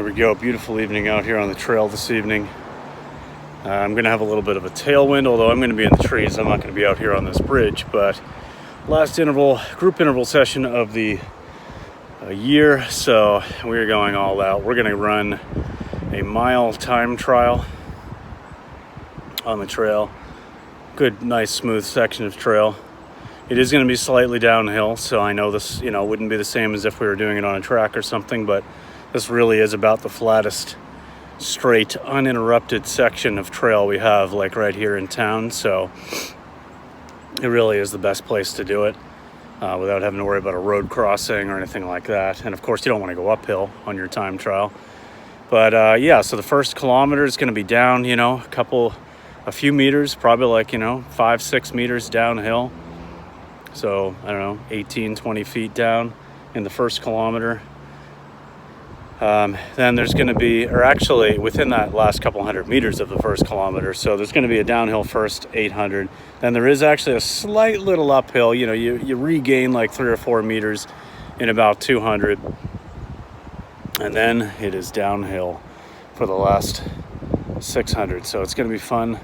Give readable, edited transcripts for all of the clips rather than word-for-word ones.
we go. Beautiful evening out here on the trail this evening. I'm going to have a little bit of a tailwind, although I'm going to be in the trees. I'm not going to be out here on this bridge. But last group interval session of the year, so we're going all out. We're going to run a mile time trial on the trail. Good, nice, smooth section of trail. It is going to be slightly downhill, so I know this, wouldn't be the same as if we were doing it on a track or something, but this really is about the flattest, straight, uninterrupted section of trail we have, like right here in town. So it really is the best place to do it without having to worry about a road crossing or anything like that. And of course, you don't want to go uphill on your time trial. But yeah, so the first kilometer is going to be down, a few meters, probably like, 5-6 meters downhill. So I don't know, 18, 20 feet down in the first kilometer. Then there's going to be, or actually within that last couple hundred meters of the first kilometer, so there's going to be a downhill first 800. Then there is actually a slight little uphill. You regain like 3 or 4 meters in about 200. And then it is downhill for the last 600. So it's going to be fun.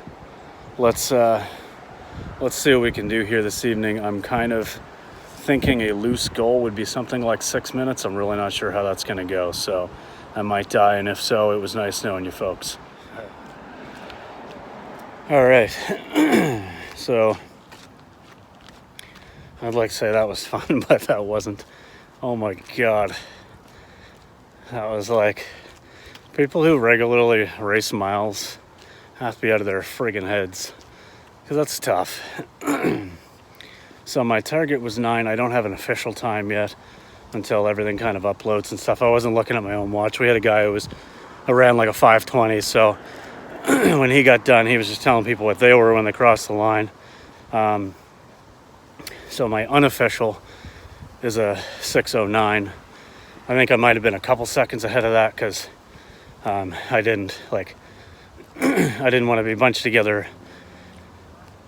Let's see what we can do here this evening. I'm kind of thinking a loose goal would be something like 6 minutes. I'm really not sure how that's going to go, so I might die, and if so, it was nice knowing you folks. All right. So I'd like to say that was fun, but that wasn't. Oh my God. That was like, people who regularly race miles have to be out of their friggin' heads, because that's tough. So my target was 9. I don't have an official time yet until everything kind of uploads and stuff. I wasn't looking at my own watch. We had a guy who ran like a 5:20. So when he got done, he was just telling people what they were when they crossed the line. So my unofficial is a 6:09. I think I might have been a couple seconds ahead of that because I didn't want to be bunched together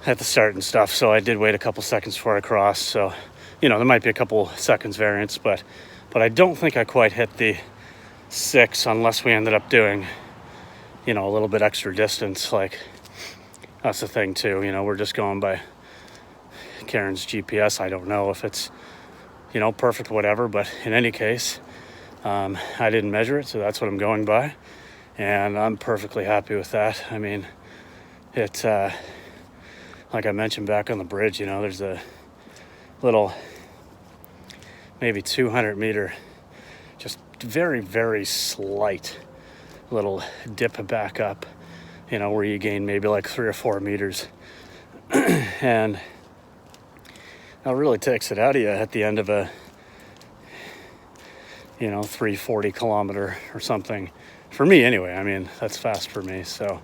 at the start and stuff, so I did wait a couple seconds before I crossed. So there might be a couple seconds variance, but I don't think I quite hit the 6 unless we ended up doing a little bit extra distance. Like, that's the thing too, we're just going by Karen's GPS. I don't know if it's perfect, whatever, but in any case, I didn't measure it, so that's what I'm going by, and I'm perfectly happy with that. I mean, it like I mentioned back on the bridge, there's a little, maybe 200 meter, just very, very slight little dip back up, where you gain maybe like 3 or 4 meters. And that really takes it out of you at the end of a, 340 kilometer or something. For me anyway, I mean, that's fast for me. So,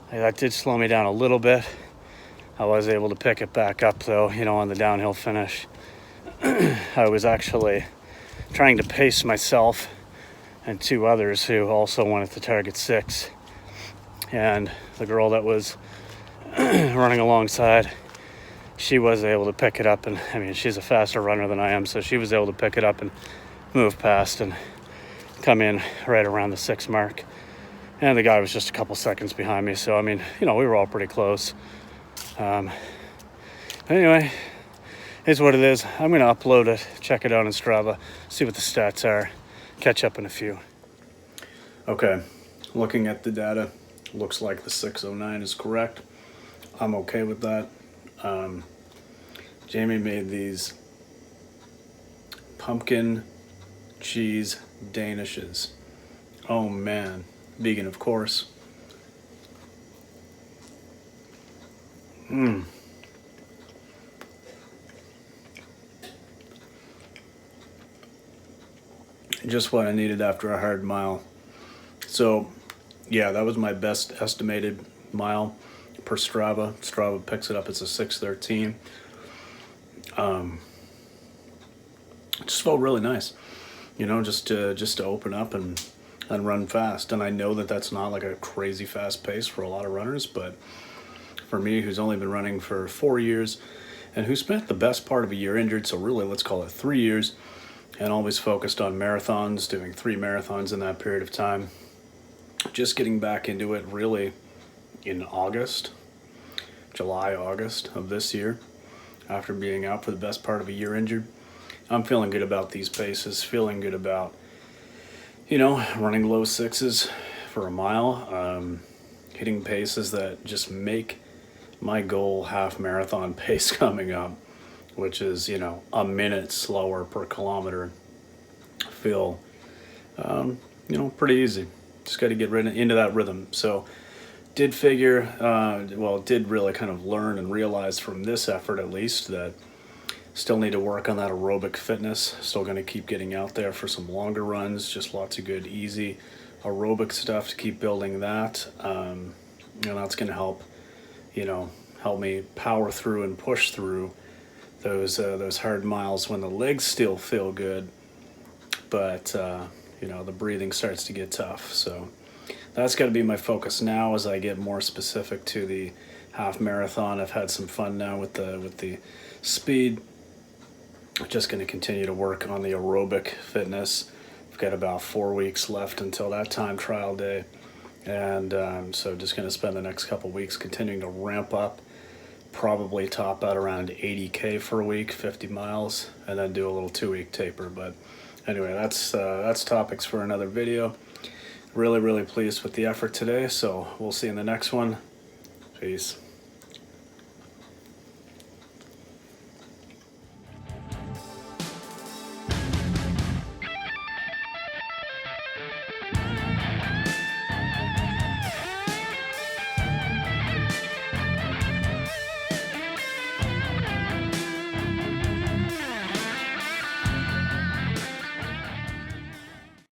that did slow me down a little bit. I was able to pick it back up though, on the downhill finish. I was actually trying to pace myself and 2 others who also wanted to target 6. And the girl that was running alongside, she was able to pick it up, and I mean, she's a faster runner than I am, so she was able to pick it up and move past and come in right around the 6 mark. And the guy was just a couple seconds behind me. So, I mean, we were all pretty close. Anyway, it's what it is. I'm going to upload it, check it out on Strava, see what the stats are, catch up in a few. Okay, looking at the data, looks like the 6:09 is correct. I'm okay with that. Jamie made these pumpkin cheese danishes. Oh man. Vegan, of course. Just what I needed after a hard mile. So, yeah, that was my best estimated mile per Strava. Strava picks it up as a 6:13. Just felt really nice, just to open up and run fast. And I know that that's not like a crazy fast pace for a lot of runners, but for me, who's only been running for 4 years and who spent the best part of a year injured, so really let's call it 3 years, and always focused on marathons, doing 3 marathons in that period of time. Just getting back into it really in August, July, August of this year, after being out for the best part of a year injured. I'm feeling good about these paces, feeling good about, running low sixes for a mile, hitting paces that just make my goal half marathon pace coming up, which is, a minute slower per kilometer, feel, pretty easy. Just got to get into that rhythm. So did figure, did really kind of learn and realize from this effort at least that still need to work on that aerobic fitness. Still going to keep getting out there for some longer runs, just lots of good, easy aerobic stuff to keep building that. That's going to help, help me power through and push through those hard miles when the legs still feel good, but the breathing starts to get tough. So that's got to be my focus now as I get more specific to the half marathon. I've had some fun now with the speed. Just going to continue to work on the aerobic fitness. I've got about 4 weeks left until that time trial day, and so just going to spend the next couple weeks continuing to ramp up. Probably top out around 80K for a week, 50 miles, and then do a little 2-week taper. But anyway, that's topics for another video. Really, really pleased with the effort today, so we'll see you in the next one. Peace.